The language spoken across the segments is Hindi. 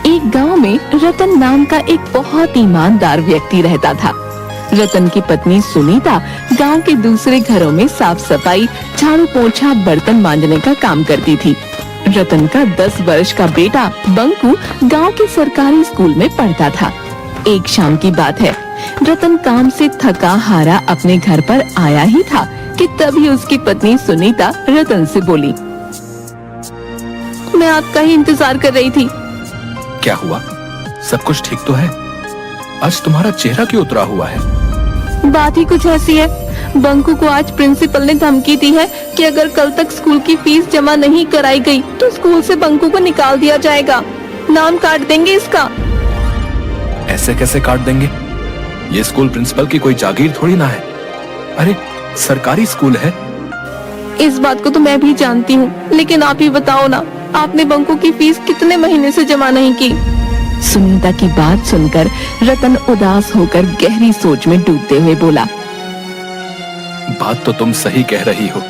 एक गांव में रतन नाम का एक बहुत ईमानदार व्यक्ति रहता था। रतन की पत्नी सुनीता गांव के दूसरे घरों में साफ सफाई, झाड़ू पोछा, बर्तन मांजने का काम करती थी। रतन का 10 वर्ष का बेटा बंकू गांव के सरकारी स्कूल में पढ़ता था। एक शाम की बात है, रतन काम से थका हारा अपने घर पर आया ही था कि तभी उसकी पत्नी सुनीता रतन से बोली, मैं आपका ही इंतजार कर रही थी। क्या हुआ? सब कुछ ठीक तो है? आज तुम्हारा चेहरा क्यों उतरा हुआ है? बात ही कुछ ऐसी है, बंकू को आज प्रिंसिपल ने धमकी दी है कि अगर कल तक स्कूल की फीस जमा नहीं कराई गई तो स्कूल से बंकू को निकाल दिया जाएगा। नाम काट देंगे इसका। ऐसे कैसे काट देंगे? ये स्कूल प्रिंसिपल की कोई जागीर थोड़ी ना है। अरे सरकारी स्कूल है। इस बात को तो मैं भी जानती हूँ, लेकिन आप ही बताओ ना, आपने बंकू की फीस कितने महीने से जमा नहीं की? सुनीता की बात सुनकर रतन उदास होकर गहरी सोच में डूबते हुए बोला, बात तो तुम सही कह रही हो।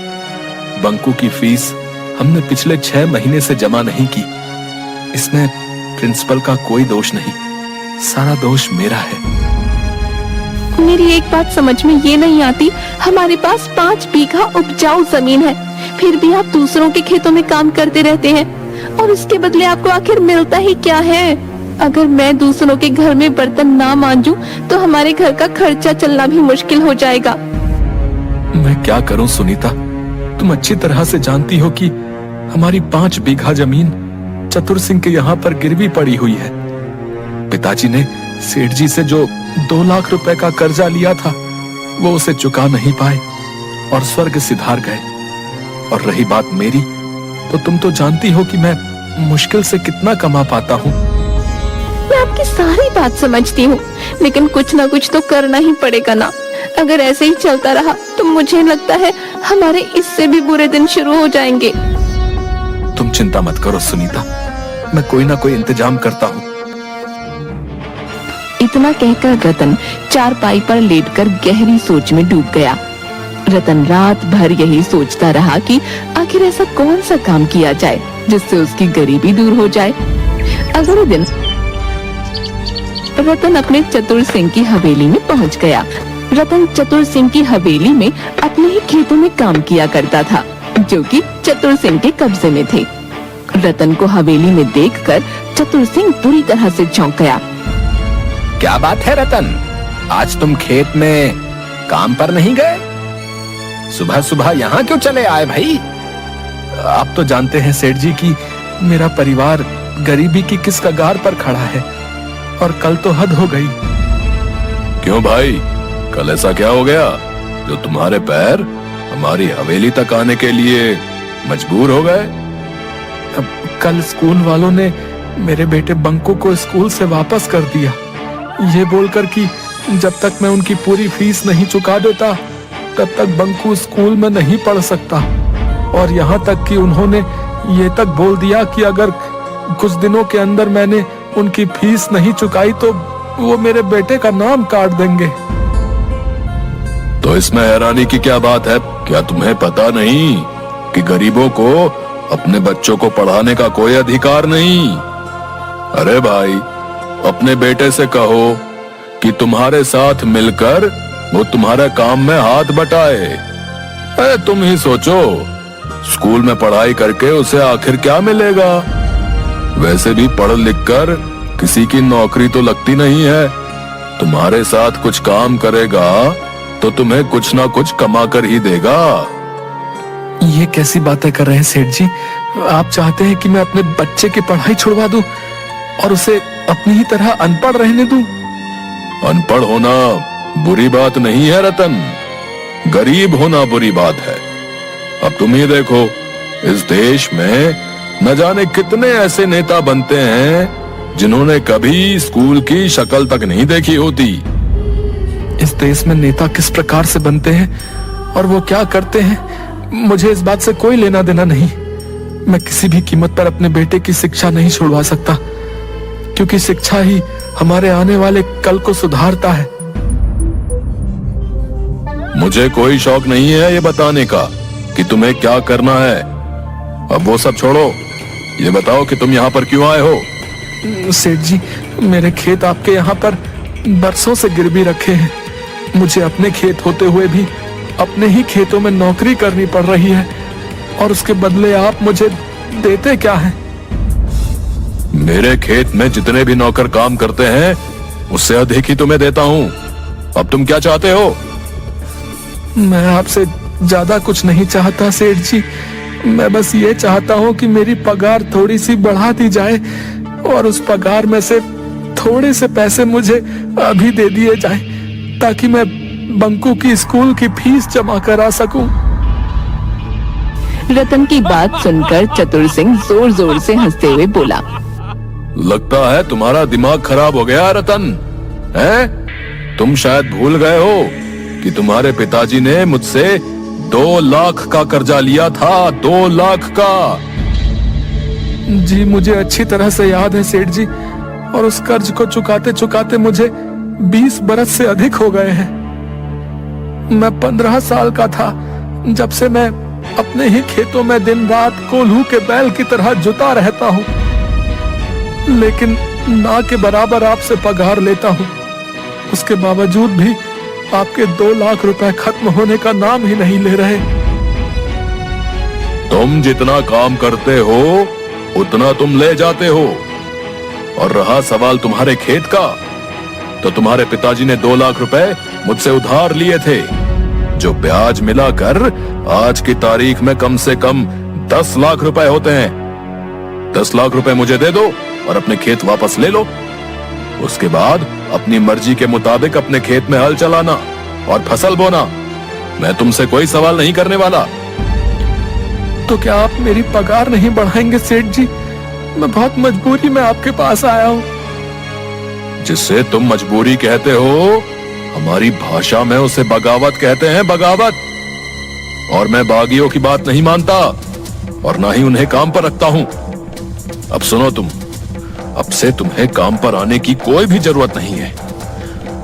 बंकू की फीस हमने पिछले 6 महीने से जमा नहीं की। इसमें प्रिंसिपल का कोई दोष नहीं, सारा दोष मेरा है। मेरी एक बात समझ में ये नहीं आती, हमारे पास 5 बीघा उपजाऊ जमीन है, फिर भी आप दूसरों के खेतों में काम करते रहते हैं और उसके बदले आपको आखिर मिलता ही क्या है? अगर मैं दूसरों के घर में बर्तन ना मांजूं तो हमारे घर का खर्चा चलना भी मुश्किल हो जाएगा। मैं क्या करूं सुनीता? तुम अच्छी तरह से जानती हो कि हमारी 5 बीघा जमीन चतुर सिंह के यहाँ पर गिरवी पड़ी हुई है। पिताजी ने सेठ जी से जो 2 लाख रुपए का कर्जा लिया था वो उसे चुका नहीं पाए और स्वर्ग सिधार गए। और रही बात मेरी, तो तुम तो जानती हो कि मैं मुश्किल से कितना कमा पाता हूँ। मैं आपकी सारी बात समझती हूँ, लेकिन कुछ ना कुछ तो करना ही पड़ेगा ना। अगर ऐसे ही चलता रहा तो मुझे लगता है हमारे इससे भी बुरे दिन शुरू हो जाएंगे। तुम चिंता मत करो सुनीता, मैं कोई ना कोई इंतजाम करता हूँ। इतना कहकर रतन चारपाई पर लेटकर गहरी सोच में डूब गया। रतन रात भर यही सोचता रहा कि आखिर ऐसा कौन सा काम किया जाए जिससे उसकी गरीबी दूर हो जाए। अगले दिन रतन अपने चतुर सिंह की हवेली में पहुंच गया। रतन चतुर सिंह की हवेली में अपने ही खेतों में काम किया करता था, जो कि चतुर सिंह के कब्जे में थे। रतन को हवेली में देखकर चतुर सिंह बुरी तरह से चौंक गया। क्या बात है रतन, आज तुम खेत में काम पर नहीं गए? सुबह सुबह यहाँ क्यों चले आए भाई? आप तो जानते हैं सेठ जी कि मेरा परिवार गरीबी की किस कगार पर खड़ा है और कल तो हद हो गई। क्यों भाई, कल ऐसा क्या हो गया जो तुम्हारे पैर हमारी हवेली तक आने के लिए मजबूर हो गए? कल स्कूल वालों ने मेरे बेटे बंकू को स्कूल से वापस कर दिया, ये बोलकर कि जब तक मैं उनकी पूरी फीस नहीं चुका देता तब तक बंकू स्कूल में नहीं पढ़ सकता। और यहाँ तक कि उन्होंने ये तक बोल दिया कि अगर कुछ दिनों के अंदर मैंने उनकी फीस नहीं चुकाई तो वो मेरे बेटे का नाम काट देंगे। तो इसमें हैरानी की क्या बात है? क्या तुम्हें पता नहीं कि गरीबों को अपने बच्चों को पढ़ाने का कोई अधिकार नहीं? अरे भाई, अपने बेटे से कहो कि तुम्हारे साथ मिलकर वो तुम्हारे काम में हाथ बटाए। अरे तुम ही सोचो, स्कूल में पढ़ाई करके उसे आखिर क्या मिलेगा? वैसे भी पढ़ लिख कर किसी की नौकरी तो लगती नहीं है। तुम्हारे साथ कुछ काम करेगा तो तुम्हें कुछ ना कुछ कमा कर ही देगा। ये कैसी बातें कर रहे हैं सेठ जी? आप चाहते हैं कि मैं अपने बच्चे की पढ़ाई छुड़वा दूं और उसे अपनी ही तरह अनपढ़ रहने दूं? अनपढ़ होना बुरी बात नहीं है रतन, गरीब होना बुरी बात है। अब तुम ही देखो, इस देश में न जाने कितने ऐसे नेता बनते हैं जिन्होंने कभी स्कूल की शक्ल तक नहीं देखी होती। इस देश में नेता किस प्रकार से बनते हैं और वो क्या करते हैं, मुझे इस बात से कोई लेना देना नहीं। मैं किसी भी कीमत पर अपने बेटे की शिक्षा नहीं छुड़वा सकता, क्योंकि शिक्षा ही हमारे आने वाले कल को सुधारता है। मुझे कोई शौक नहीं है ये बताने का कि तुम्हें क्या करना है। अब वो सब छोड़ो, ये बताओ कि तुम यहाँ पर क्यों आए हो? सेठ जी, मेरे खेत आपके यहाँ पर बरसों से गिरवी रखे हैं। मुझे अपने खेत होते हुए भी अपने ही खेतों में नौकरी करनी पड़ रही है, और उसके बदले आप मुझे देते क्या हैं? मेरे खेत में जितने भी नौकर काम करते हैं उससे अधिक ही तुम्हें देता हूँ। अब तुम क्या चाहते हो? मैं आपसे ज्यादा कुछ नहीं चाहता सेठ जी। मैं बस ये चाहता हूँ कि मेरी पगार थोड़ी सी बढ़ा दी जाए, और उस पगार में से थोड़े से पैसे मुझे अभी दे दिए जाए, ताकि मैं बंकू की स्कूल की फीस जमा करा सकूं। रतन की बात सुनकर चतुर सिंह जोर जोर से हंसते हुए बोला, लगता है तुम्हारा दिमाग खराब हो गया रतन, हैं? तुम शायद भूल गए हो कि तुम्हारे पिताजी ने मुझसे 2 लाख का कर्जा लिया था। 2 लाख का। जी मुझे अच्छी तरह से याद है सेठ जी, और उस कर्ज को चुकाते चुकाते मुझे 20 बरस से अधिक हो गए हैं। मैं 15 साल का था जब से मैं अपने ही खेतों में दिन रात कोल्हू के बैल की तरह जुता रहता हूँ, लेकिन ना के बराबर आपसे पगार लेता हूँ। उसके बावजूद भी आपके 2 लाख रुपए खत्म होने का नाम ही नहीं ले रहे। तुम जितना काम करते हो उतना तुम ले जाते हो, और रहा सवाल तुम्हारे खेत का, तो तुम्हारे पिताजी ने 2 लाख रुपए मुझसे उधार लिए थे, जो ब्याज मिलाकर आज की तारीख में कम से कम 10 लाख रुपए होते हैं। 10 लाख रुपए मुझे दे दो और अपने खेत वापस ले लो। उसके बाद अपनी मर्जी के मुताबिक अपने खेत में हल चलाना और फसल बोना। मैं तुमसे कोई सवाल नहीं करने वाला। तो क्या आप मेरी पगार नहीं बढ़ाएंगे सेठ जी? मैं बहुत मजबूरी में आपके पास आया हूँ। जिससे तुम मजबूरी कहते हो, हमारी भाषा में उसे बगावत कहते हैं, बगावत। और मैं बागियों की बात नहीं मानता, और ना ही उन्हें काम पर रखता हूं। अब सुनो तुम, अब से तुम्हें काम पर आने की कोई भी जरूरत नहीं है।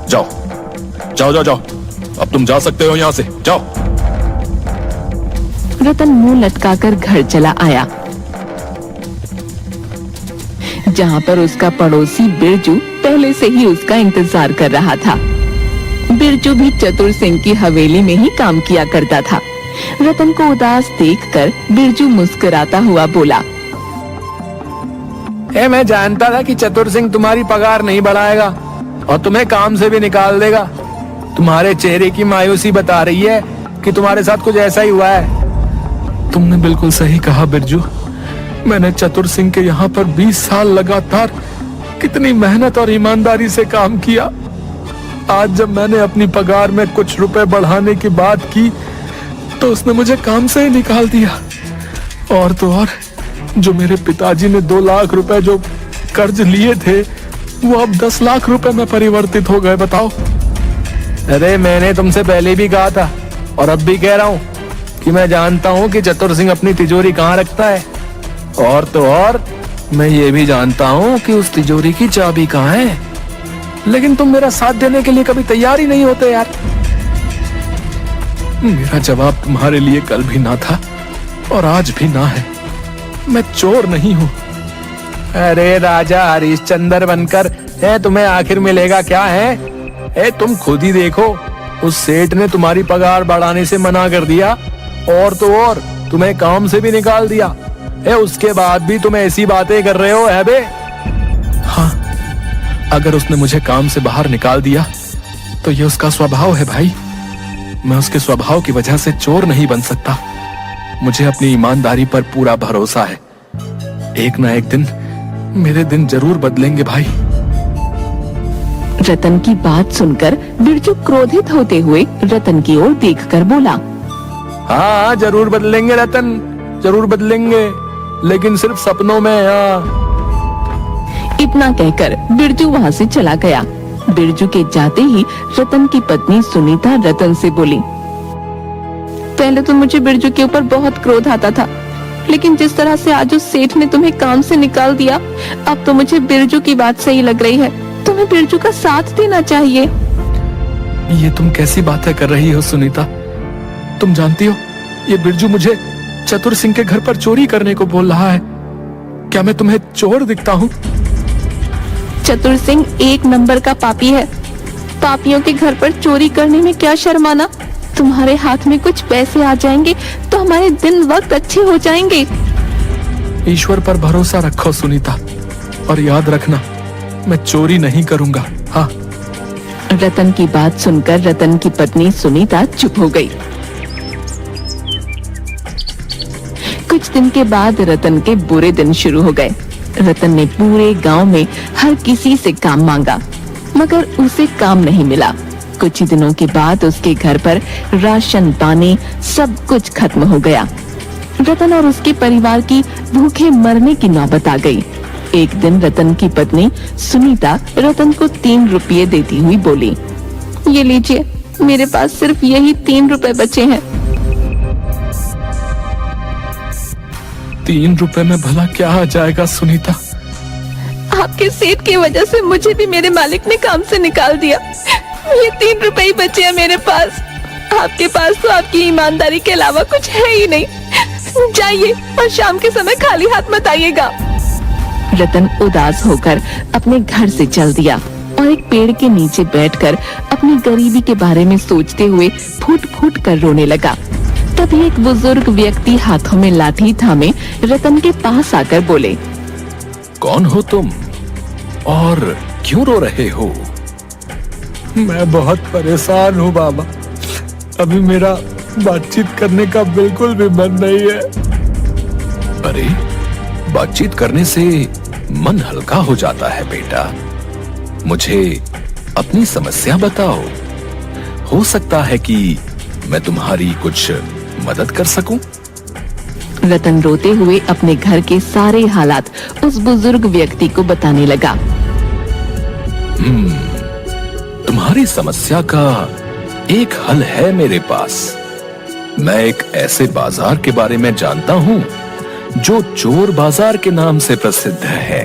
जाओ जाओ जाओ जाओ, अब तुम जा सकते हो यहां से, जाओ। रतन मुंह लटकाकर घर चला आया, जहां पर उसका पड़ोसी बिरजू पहले से ही उसका इंतजार कर रहा था। बिरजू भी चतुर सिंह की हवेली में ही काम किया करता था। रतन को उदास देखकर बिरजू मुस्कुराता हुआ बोला, मैं जानता था कि चतुर सिंह तुम्हारी पगार नहीं बढ़ाएगा और तुम्हें काम से भी निकाल देगा। तुम्हारे चेहरे की मायूसी बता रही है कि तुम्हारे साथ कुछ ऐसा ही हुआ है। तुमने बिल्कुल सही कहा बिरजू। मैंने चतुर सिंह के यहाँ पर 20 साल लगातार कितनी मेहनत और ईमानदारी से काम किया। आज जब मैंने अपनी पगार में कुछ रुपए बढ़ाने की बात की, तो उसने मुझे काम से ही निकाल दिया। और तो और, जो मेरे पिताजी ने 2 लाख रुपए जो कर्ज लिए थे, वो अब 10 लाख रुपए में परिवर्तित हो गए। बताओ। अरे मैंने तुमसे पहले भी कहा था और अब भी कह रहा हूँ कि मैं जानता हूँ कि चतुर सिंह अपनी तिजोरी कहाँ रखता है, और तो और मैं ये भी जानता हूँ कि उस तिजोरी की चाबी कहाँ है। लेकिन तुम मेरा साथ देने के लिए कभी तैयार ही नहीं होते यार। मेरा जवाब तुम्हारे लिए कल भी ना था और आज भी ना है। मैं चोर नहीं हूँ। अरे राजा हरिश्चंद्र बनकर तुम्हें आखिर मिलेगा क्या है? तुम खुद ही देखो, उस सेठ ने तुम्हारी पगार बढ़ाने से मना कर दिया, और तो और तुम्हें काम से भी निकाल दिया। उसके बाद भी तुम ऐसी बातें कर रहे हो, है बे? हाँ, अगर उसने मुझे काम से बाहर निकाल दिया तो ये उसका स्वभाव है भाई। मैं उसके स्वभाव की वजह से चोर नहीं बन सकता। मुझे अपनी ईमानदारी पर पूरा भरोसा है। एक ना एक दिन मेरे दिन जरूर बदलेंगे भाई। रतन की बात सुनकर बिरजू क्रोधित होते हुए रतन की ओर देखकर बोला, हाँ जरूर बदलेंगे रतन, जरूर बदलेंगे, लेकिन सिर्फ सपनों में। इतना कहकर बिरजू वहाँ से चला गया। बिरजू के जाते ही रतन की पत्नी सुनीता रतन से बोली, पहले तो मुझे बिरजू के ऊपर बहुत क्रोध आता था, लेकिन जिस तरह से आज उस सेठ ने तुम्हें काम से निकाल दिया, अब तो मुझे बिरजू की बात सही लग रही है। तुम्हें बिरजू का साथ देना चाहिए। ये तुम कैसी बातें कर रही हो सुनीता? तुम जानती हो, ये बिरजू मुझे चतुर सिंह के घर पर चोरी करने को बोल रहा है। क्या मैं तुम्हें चोर दिखता हूँ? चतुर सिंह एक नंबर का पापी है। पापियों के घर पर चोरी करने में क्या शर्माना। तुम्हारे हाथ में कुछ पैसे आ जाएंगे तो हमारे दिन वक्त अच्छे हो जाएंगे। ईश्वर पर भरोसा रखो सुनीता, और याद रखना मैं चोरी नहीं करूंगा। हाँ। रतन की बात सुनकर रतन की पत्नी सुनीता चुप हो गई। कुछ दिन के बाद रतन के बुरे दिन शुरू हो गए। रतन ने पूरे गांव में हर किसी से काम मांगा, मगर उसे काम नहीं मिला। कुछ ही दिनों के बाद उसके घर पर राशन पानी सब कुछ खत्म हो गया। रतन और उसके परिवार की भूखे मरने की नौबत आ गई। एक दिन रतन की पत्नी सुनीता रतन को 3 रुपये देती हुई बोली, ये लीजिए, मेरे पास सिर्फ यही 3 रुपए बचे हैं। 3 रुपए में भला क्या आ जाएगा सुनीता? आपके सेठ की वजह से मुझे भी मेरे मालिक ने काम से निकाल दिया। ये 3 रुपए ही बचे हैं मेरे पास। आपके पास तो आपकी ईमानदारी के अलावा कुछ है ही नहीं। जाइए और शाम के समय खाली हाथ मत आइएगा। रतन उदास होकर अपने घर से चल दिया और एक पेड़ के नीचे बैठकर अपनी गरीबी के बारे में सोचते हुए फूट फूट कर रोने लगा। तभी एक बुजुर्ग व्यक्ति हाथों में लाठी थामे रतन के पास आकर बोले, कौन हो तुम और क्यों रो रहे हो? मैं बहुत परेशान हूँ बाबा। अभी मेरा बातचीत करने का बिल्कुल भी मन नहीं है। अरे, बातचीत करने से मन हल्का हो जाता है बेटा। मुझे अपनी समस्या बताओ, हो सकता है कि मैं तुम्हारी कुछ मदद कर सकूं। रतन रोते हुए अपने घर के सारे हालात उस बुजुर्ग व्यक्ति को बताने लगा। तुम्हारी समस्या का एक हल है मेरे पास। मैं एक ऐसे बाजार के बारे में जानता हूँ जो चोर बाजार के नाम से प्रसिद्ध है,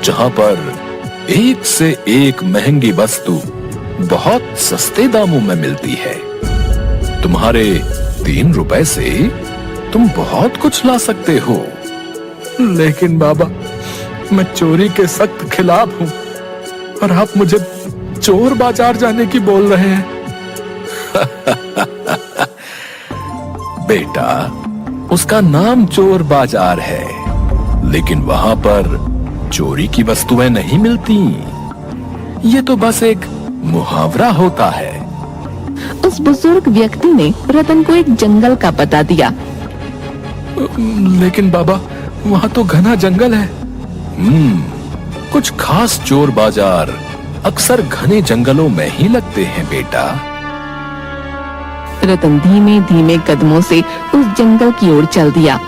जहाँ पर एक से एक महंगी वस्तु बहुत सस्ते दामों में मिलती है। तुम्हारे 3 रुपए से तुम बहुत कुछ ला सकते हो। लेकिन बाबा, मैं चोरी के सख्त खिलाफ हूँ और आप मुझे चोर बाजार जाने की बोल रहे हैं। बेटा, उसका नाम चोर बाजार है, लेकिन वहां पर चोरी की वस्तुएं नहीं मिलती। ये तो बस एक मुहावरा होता है। उस बुजुर्ग व्यक्ति ने रतन को एक जंगल का पता दिया। लेकिन बाबा, वहाँ तो घना जंगल है। कुछ खास चोर बाजार अक्सर घने जंगलों में ही लगते हैं बेटा। रतन धीमे धीमे कदमों से उस जंगल की ओर चल दिया।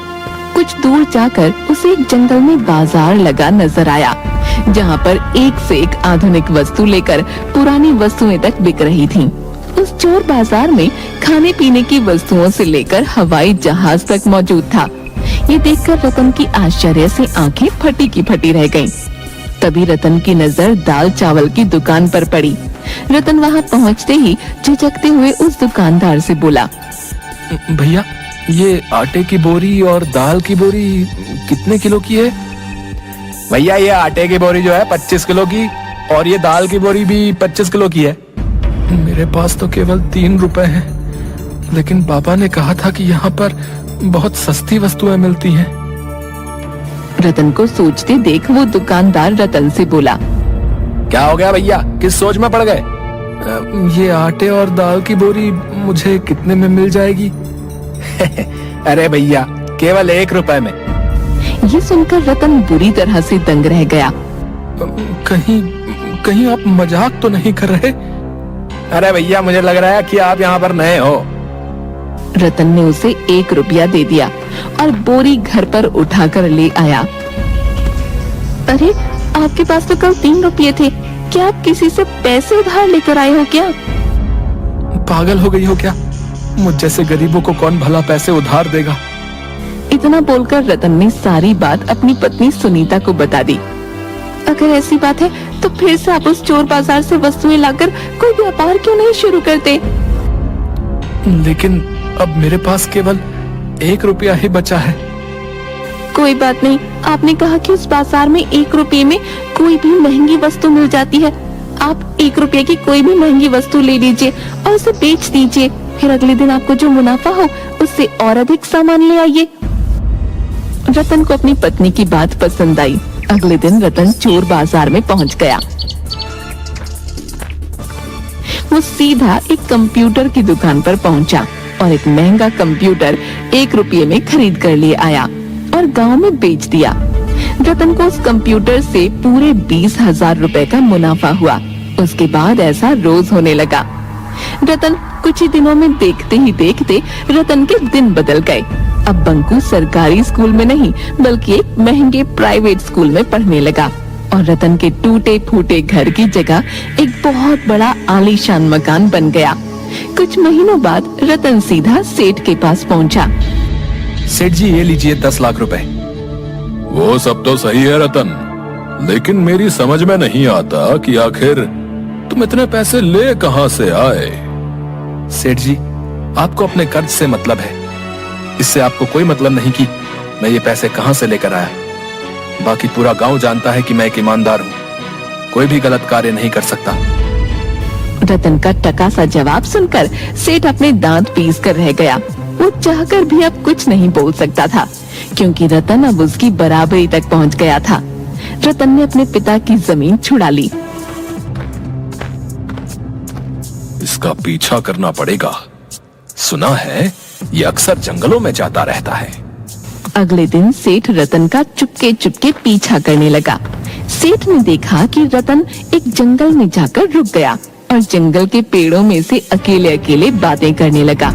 कुछ दूर जाकर उसे एक जंगल में बाजार लगा नजर आया, जहाँ पर एक से एक आधुनिक वस्तु लेकर पुरानी वस्तुएं तक बिक रही थीं। उस चोर बाजार में खाने पीने की वस्तुओं से लेकर हवाई जहाज तक मौजूद था। ये देखकर रतन की आश्चर्य से आंखें फटी की फटी रह गईं। तभी रतन की नजर दाल चावल की दुकान पर पड़ी। रतन वहां पहुंचते ही झिझकते हुए उस दुकानदार से बोला, भैया, ये आटे की बोरी और दाल की बोरी कितने किलो की है? भैया, ये आटे की बोरी जो है 25 किलो की, और ये दाल की बोरी भी 25 किलो की है। मेरे पास तो केवल 3 रुपए हैं, लेकिन पापा ने कहा था कि यहाँ पर बहुत सस्ती वस्तुएं मिलती हैं। रतन को सोचते देख वो दुकानदार रतन से बोला, क्या हो गया भैया, किस सोच में पड़ गए? ये आटे और दाल की बोरी मुझे कितने में मिल जाएगी? अरे भैया, केवल 1 रुपए में। ये सुनकर रतन बुरी तरह से दंग रह गया। कहीं आप मजाक तो नहीं कर रहे? अरे भैया, मुझे लग रहा है कि आप यहाँ पर नए हो। रतन ने उसे 1 रुपया दे दिया और बोरी घर पर उठाकर ले आया। अरे, आपके पास तो कल 3 रुपये थे, क्या आप किसी से पैसे उधार लेकर आए हो क्या? पागल हो गई हो क्या? मुझ जैसे गरीबों को कौन भला पैसे उधार देगा? इतना बोलकर रतन ने सारी बात अपनी पत्नी सुनीता को बता दी। अगर ऐसी बात है तो फिर से आप उस चोर बाजार से वस्तुएं लाकर कोई व्यापार क्यों नहीं शुरू करते? लेकिन अब मेरे पास केवल 1 रुपया ही बचा है। कोई बात नहीं, आपने कहा कि उस बाजार में 1 रुपए में कोई भी महंगी वस्तु मिल जाती है। आप 1 रुपए की कोई भी महंगी वस्तु ले लीजिए और उसे बेच दीजिए। फिर अगले दिन आपको जो मुनाफा हो उससे और अधिक सामान ले आइए। रतन को अपनी पत्नी की बात पसंद आई। अगले दिन रतन चोर बाजार में पहुंच गया। वो सीधा एक कंप्यूटर की दुकान पर पहुंचा और एक महंगा कंप्यूटर 1 रुपये में खरीद कर ले आया और गांव में बेच दिया। रतन को उस कंप्यूटर से पूरे 20,000 रुपए का मुनाफा हुआ। उसके बाद ऐसा रोज होने लगा। रतन कुछ ही दिनों में देखते ही देखते रतन के दिन बदल गए। अब बंकू सरकारी स्कूल में नहीं बल्कि एक महंगे प्राइवेट स्कूल में पढ़ने लगा और रतन के टूटे फूटे घर की जगह एक बहुत बड़ा आलीशान मकान बन गया। कुछ महीनों बाद रतन सीधा सेठ के पास पहुंचा। सेठ जी, ये लीजिए 10 लाख रुपए। वो सब तो सही है रतन, लेकिन मेरी समझ में नहीं आता कि आखिर तुम इतने पैसे ले कहां से आए। सेठ जी, आपको अपने कर्ज से मतलब है, इससे आपको कोई मतलब नहीं कि मैं ये पैसे कहां से लेकर आया। बाकी पूरा गांव जानता है कि मैं एक ईमानदार हूँ, कोई भी गलत कार्य नहीं कर सकता। रतन का टका सा जवाब सुनकर सेठ अपने दांत पीस कर रह गया। वो चाहकर भी अब कुछ नहीं बोल सकता था क्योंकि रतन अब उसकी बराबरी तक पहुंच गया था। रतन ने अपने पिता की जमीन छुड़ा ली। इसका पीछा करना पड़ेगा। सुना है ये अक्सर जंगलों में जाता रहता है। अगले दिन सेठ रतन का चुपके चुपके पीछा करने लगा। सेठ ने देखा कि रतन एक जंगल में जाकर रुक गया और जंगल के पेड़ों में से अकेले अकेले बातें करने लगा।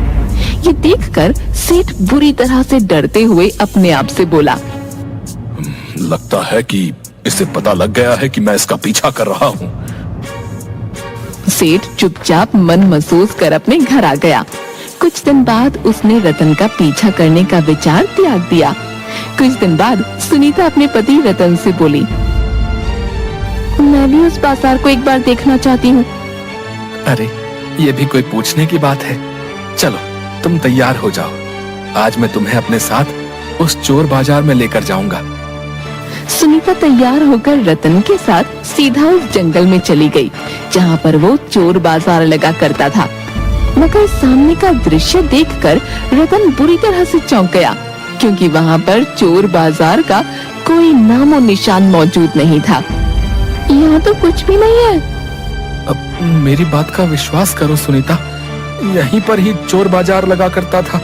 ये देखकर सेठ बुरी तरह से डरते हुए अपने आप से बोला, लगता है कि इसे पता लग गया है कि मैं इसका पीछा कर रहा हूँ। सेठ चुपचाप मन महसूस कर अपने घर आ गया। कुछ दिन बाद उसने रतन का पीछा करने का विचार त्याग दिया। कुछ दिन बाद सुनीता अपने पति रतन से बोली, मैं भी उस बाजार को एक बार देखना चाहती हूँ। अरे, ये भी कोई पूछने की बात है। चलो, तुम तैयार हो जाओ, आज मैं तुम्हें अपने साथ उस चोर बाजार में लेकर जाऊंगा। सुनीता तैयार होकर रतन के साथ सीधा उस जंगल में चली गई जहाँ पर वो चोर बाजार लगा करता था। मगर सामने का दृश्य देखकर रतन बुरी तरह से चौंक गया क्योंकि वहाँ पर चोर बाजार का कोई नामो निशान मौजूद नहीं था। यहाँ तो कुछ भी नहीं है। अब मेरी बात का विश्वास करो सुनीता, यहीं पर ही चोर बाजार लगा करता था।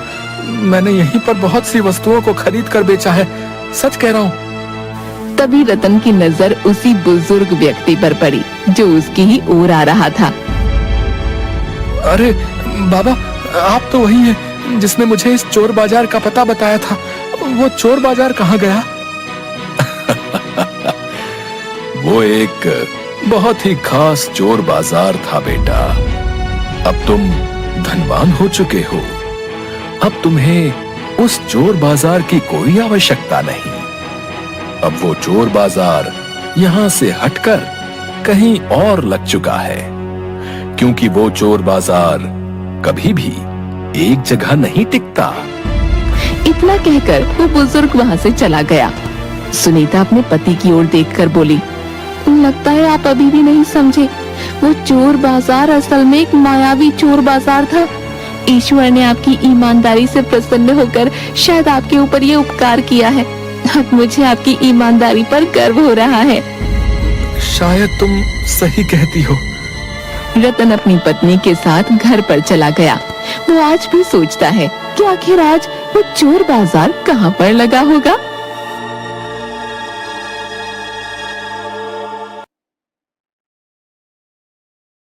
मैंने यहीं पर बहुत सी वस्तुओं को खरीद कर बेचा है, सच कह रहा हूँ। तभी रतन की नजर उसी बुजुर्ग व्यक्ति पर पड़ी जो उसकी ही ओर आ रहा था। अरे बाबा, आप तो वही हैं जिसने मुझे इस चोर बाजार का पता बताया था। वो चोर बाजार कहाँ गया? वो एक बहुत ही खास चोर बाजार था बेटा। अब तुम धनवान हो चुके हो, अब तुम्हें उस चोर बाजार की कोई आवश्यकता नहीं। अब वो चोर बाजार यहाँ से हटकर कहीं और लग चुका है, क्योंकि वो चोर बाजार कभी भी एक जगह नहीं टिकता। इतना कहकर वो बुजुर्ग वहाँ से चला गया। सुनीता अपने पति की ओर देखकर बोली, लगता है आप अभी भी नहीं समझे। वो चोर बाजार असल में एक मायावी चोर बाजार था। ईश्वर ने आपकी ईमानदारी से प्रसन्न होकर शायद आपके ऊपर ये उपकार किया है। अब मुझे आपकी ईमानदारी पर गर्व हो रहा है। शायद तुम सही कहती हो। रतन अपनी पत्नी के साथ घर पर चला गया। वो आज भी सोचता है कि आखिर आज वो चोर बाजार कहाँ पर लगा होगा।